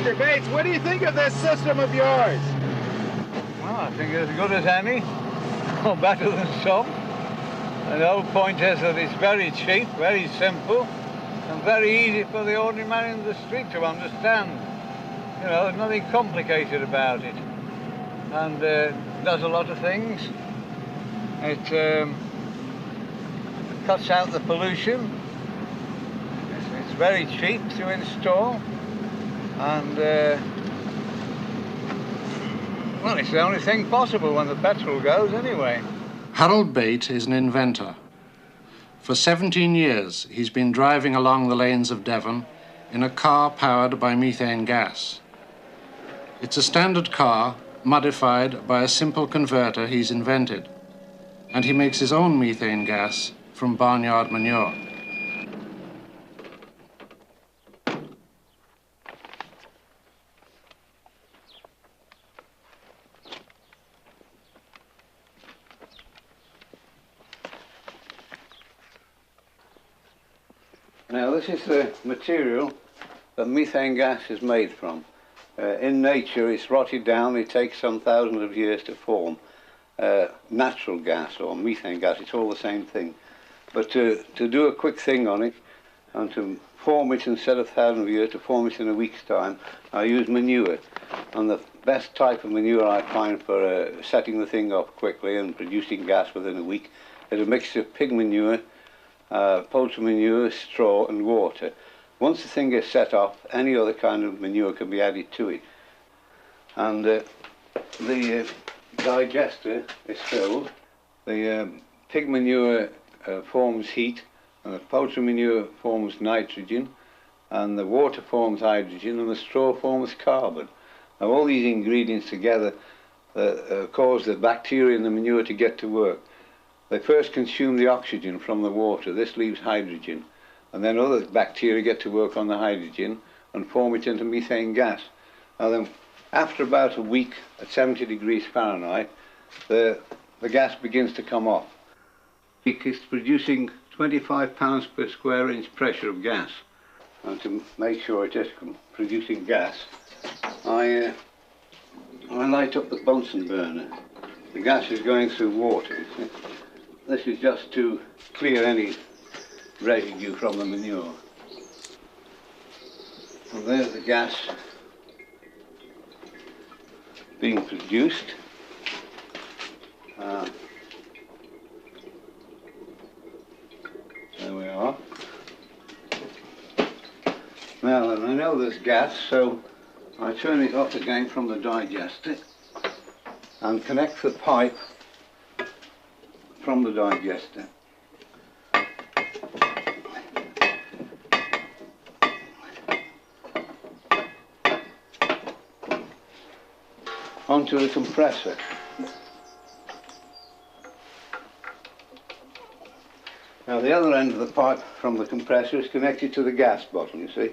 Mr. Bates, what do you think of this system of yours? Well, I think it's as good as any, or better than some. And the whole point is that it's very cheap, very simple, and very easy for the ordinary man in the street to understand. You know, there's nothing complicated about it. And does a lot of things. It cuts out the pollution. It's very cheap to install. And, well, it's the only thing possible when the petrol goes anyway. Harold Bate is an inventor. For 17 years, he's been driving along the lanes of Devon in a car powered by methane gas. It's a standard car modified by a simple converter he's invented, and he makes his own methane gas from barnyard manure. Now, this is the material that methane gas is made from. In nature, it's rotted down. It takes some thousands of years to form. Natural gas or methane gas, it's all the same thing. But to do a quick thing on it and to form it instead of thousands of years, to form it in a week's time, I use manure. And the best type of manure I find for setting the thing up quickly and producing gas within a week is a mixture of pig manure, poultry manure, straw and water. Once the thing is set up, any other kind of manure can be added to it. And the digester is filled. The pig manure forms heat, and the poultry manure forms nitrogen, and the water forms hydrogen, and the straw forms carbon. Now all these ingredients together cause the bacteria in the manure to get to work. They first consume the oxygen from the water. This leaves hydrogen. And then other bacteria get to work on the hydrogen and form it into methane gas. Now then, after about a week at 70 degrees Fahrenheit, the gas begins to come off. It's producing 25 pounds per square inch pressure of gas. And to make sure it is producing gas, I light up the Bunsen burner. The gas is going through water. This is just to clear any residue from the manure. And there's the gas being produced. There we are. Now I know there's gas, so I turn it off again from the digester and connect the pipe from the digester. Onto the compressor. Now the other end of the pipe from the compressor is connected to the gas bottle, you see.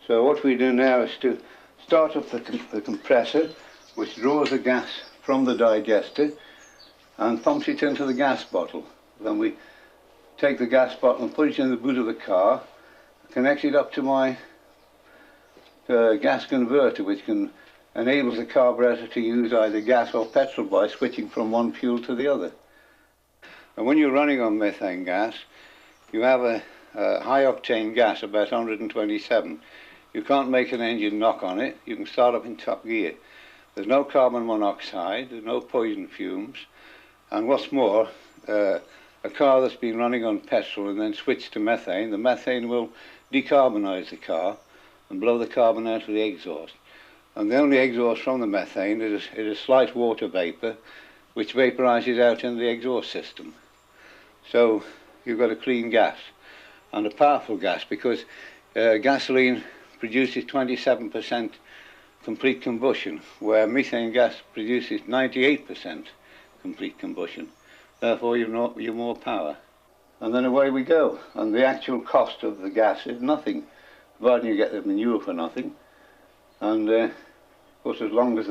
So what we do now is to start up the compressor, which draws the gas from the digester and pumps it into the gas bottle. Then we take the gas bottle and put it in the boot of the car, connect it up to my gas converter, which enables the carburetor to use either gas or petrol by switching from one fuel to the other. And when you're running on methane gas, you have a high octane gas, about 127. You can't make an engine knock on it. You can start up in top gear. There's no carbon monoxide, there's no poison fumes, and what's more, a car that's been running on petrol and then switched to methane, the methane will decarbonize the car and blow the carbon out of the exhaust. And the only exhaust from the methane is a slight water vapor which vaporizes out in the exhaust system. So you've got a clean gas, and a powerful gas, because gasoline produces 27% complete combustion, where methane gas produces 98% complete combustion. Therefore, you've more power. And then away we go. And the actual cost of the gas is nothing, providing you get the manure for nothing. And of course, as long as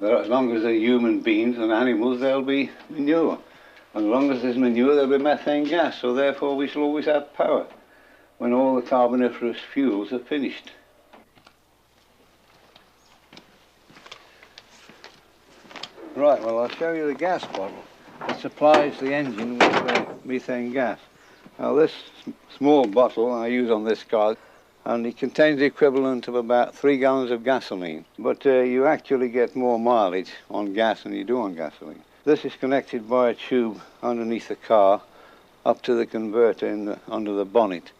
there are human beings and animals, there'll be manure. And as long as there's manure, there'll be methane gas. So therefore, we shall always have power when all the carboniferous fuels are finished. Right, well, I'll show you the gas bottle that supplies the engine with methane gas. Now, this small bottle I use on this car, and it contains the equivalent of about 3 gallons of gasoline. But you actually get more mileage on gas than you do on gasoline. This is connected by a tube underneath the car up to the converter under the bonnet.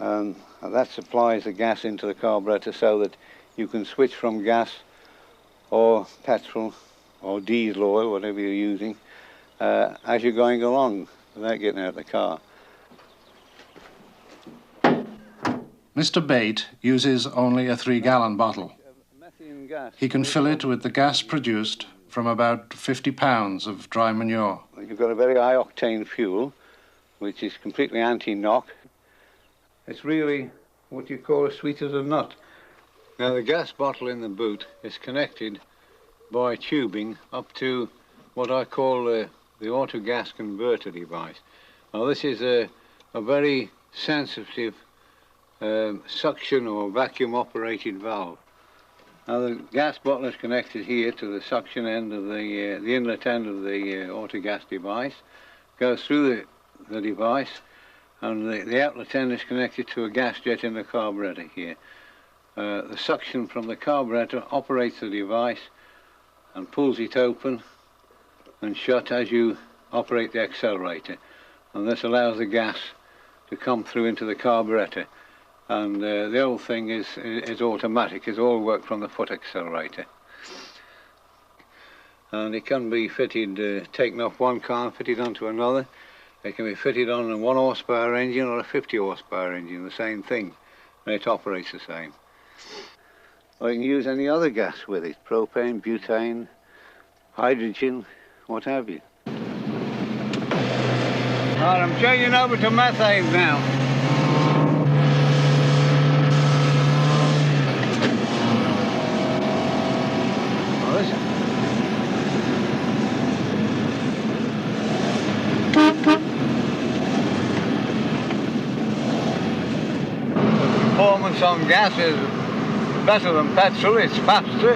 And that supplies the gas into the carburetor so that you can switch from gas or petrol or diesel oil, whatever you're using, as you're going along without getting out of the car. Mr. Bate uses only a 3-gallon bottle. He can fill it with the gas produced from about 50 pounds of dry manure. You've got a very high octane fuel, which is completely anti-knock. It's really what you call as sweet as a nut. Now, the gas bottle in the boot is connected by tubing up to what I call the auto gas converter device. Now, this is a very sensitive suction or vacuum operated valve. Now, the gas bottle is connected here to the suction end of the inlet end of the auto gas device, goes through the device, and the outlet end is connected to a gas jet in the carburetor here. The suction from the carburetor operates the device and pulls it open and shut as you operate the accelerator. And this allows the gas to come through into the carburetor. And the whole thing is automatic. It's all work from the foot accelerator. And it can be fitted, taken off one car and fitted onto another. It can be fitted on a 1 horsepower engine or a 50 horsepower engine, the same thing. And it operates the same. Or you can use any other gas with it, propane, butane, hydrogen, what have you. Right, I'm changing over to methane now. Oh, listen. The performance on gas is better than petrol. It's faster,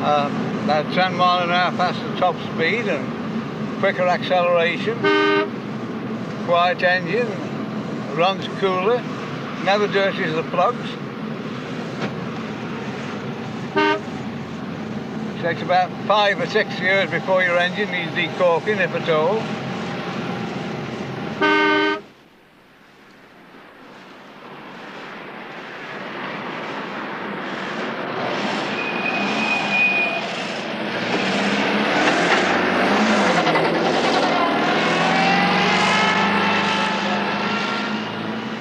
about 10 miles an hour faster top speed and quicker acceleration, quiet engine, runs cooler, never dirties the plugs. It takes about 5 or 6 years before your engine needs decorking, if at all.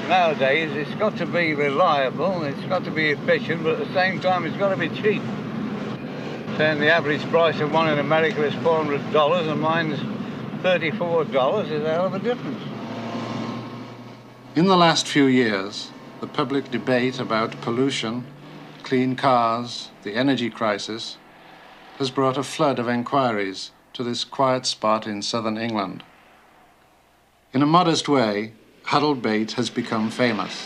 Nowadays, it's got to be reliable, it's got to be efficient, but at the same time, it's got to be cheap. Saying the average price of one in America is $400 and mine's $34 is a hell of a difference. In the last few years, the public debate about pollution, clean cars, the energy crisis, has brought a flood of enquiries to this quiet spot in southern England. In a modest way, Harold Bate has become famous.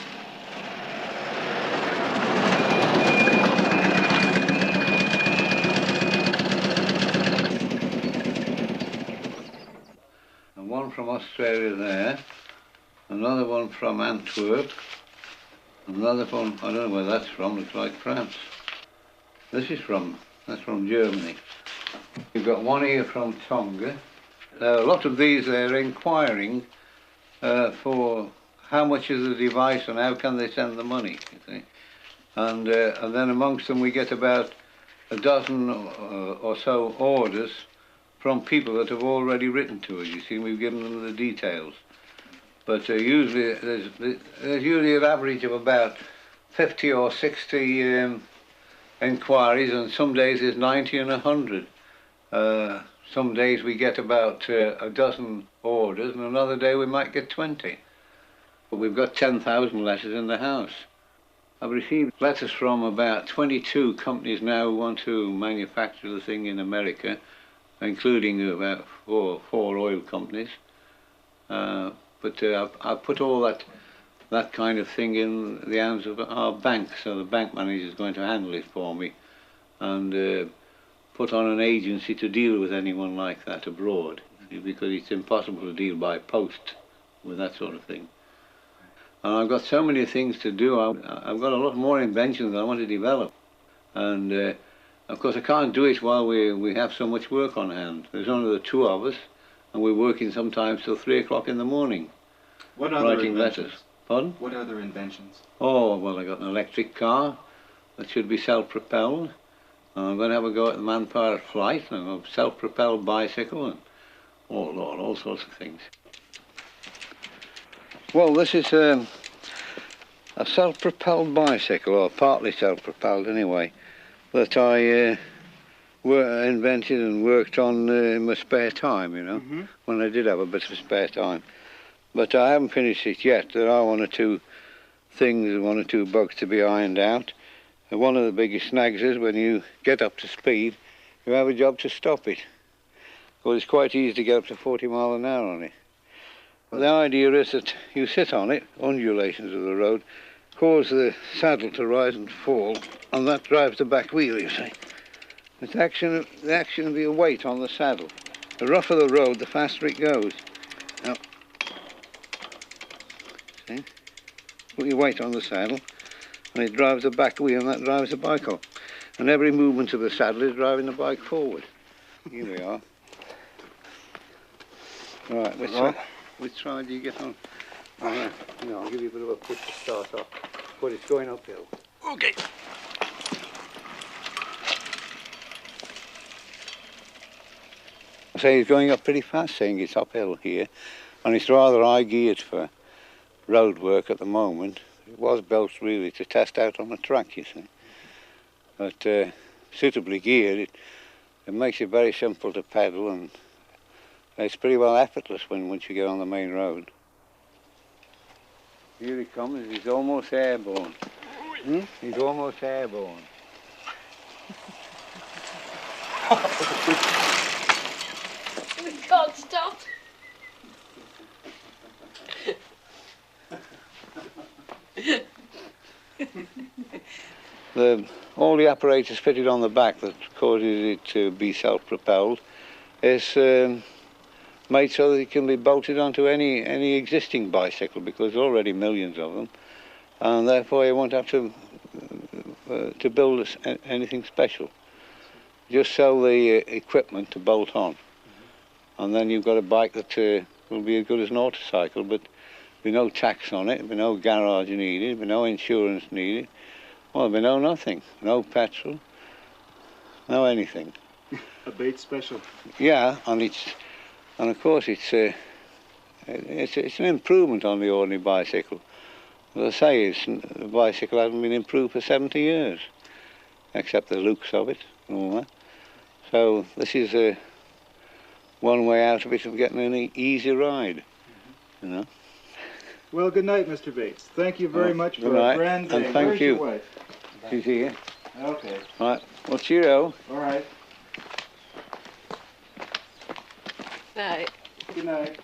And one from Australia there, another one from Antwerp, another one, I don't know where that's from, looks like France. That's from Germany. You've got one here from Tonga. A lot of these, they're inquiring for how much is the device and how can they send the money, you see. And then amongst them we get about a dozen or so orders from people that have already written to us. You see, we've given them the details. But usually there's usually an average of about 50 or 60 inquiries, and some days there's 90 and 100. Some days we get about a dozen orders, and another day we might get 20. But we've got 10,000 letters in the house. I've received letters from about 22 companies now who want to manufacture the thing in America, including about four oil companies. But I've put all that kind of thing in the hands of our bank, so the bank manager is going to handle it for me, and put on an agency to deal with anyone like that abroad, because it's impossible to deal by post with that sort of thing. And I've got so many things to do. I've got a lot more inventions I want to develop, and of course I can't do it while we have so much work on hand. There's only the two of us, and we're working sometimes till 3 o'clock in the morning. What other writing letters. Pardon? What other inventions? Oh, well, I got an electric car that should be self-propelled. And I'm going to have a go at the man-powered flight, and a self-propelled bicycle, and oh Lord, all sorts of things. Well, this is a self-propelled bicycle, or partly self-propelled anyway, that I invented and worked on in my spare time, you know, when I did have a bit of spare time. But I haven't finished it yet. There are one or two things, one or two bugs to be ironed out. And one of the biggest snags is when you get up to speed, you have a job to stop it. Well, it's quite easy to get up to 40 miles an hour on it. The idea is that you sit on it, undulations of the road, cause the saddle to rise and fall, and that drives the back wheel, you see. It's the action of your weight on the saddle. The rougher the road, the faster it goes. Now, see? Put your weight on the saddle, and it drives the back wheel, and that drives the bike up. And every movement of the saddle is driving the bike forward. Here we are. Right, which side do you get on? I'll give you a bit of a push to start off, but it's going uphill. Okay. I say it's going up pretty fast, saying it's uphill here, and it's rather high geared for road work at the moment. It was built really to test out on the track, you see. But suitably geared, it makes it very simple to pedal, and it's pretty well effortless once you get on the main road. Here he comes, he's almost airborne. He's almost airborne. We can't stop. All the apparatus fitted on the back that causes it to be self-propelled is made so that it can be bolted onto any existing bicycle, because there are already millions of them, and therefore you won't have to build anything special. Just sell the equipment to bolt on, and then you've got a bike that will be as good as an autocycle, but there'll be no tax on it, there'll be no garage needed, there'll be no insurance needed, well, there'll be no nothing, no petrol, no anything. A Bate special. Yeah, and of course it's an improvement on the ordinary bicycle. As I say, the bicycle hasn't been improved for 70 years, except the looks of it and all that. So this is one way out of it of getting an easy ride, you know. Well, good night, Mr. Bates. Thank you very much for a grand day. And thank Where's you. Your wife? She's here. Okay. Right. Well, cheerio. All right. Night. Good night.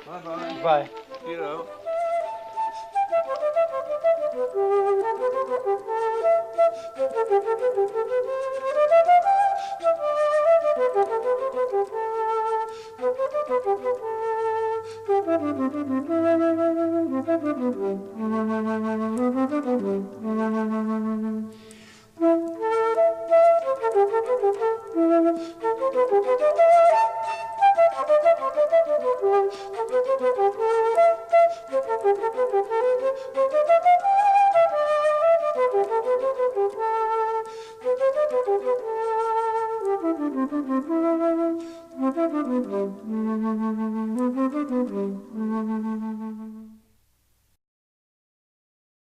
Bye-bye. Bye. Cheerio.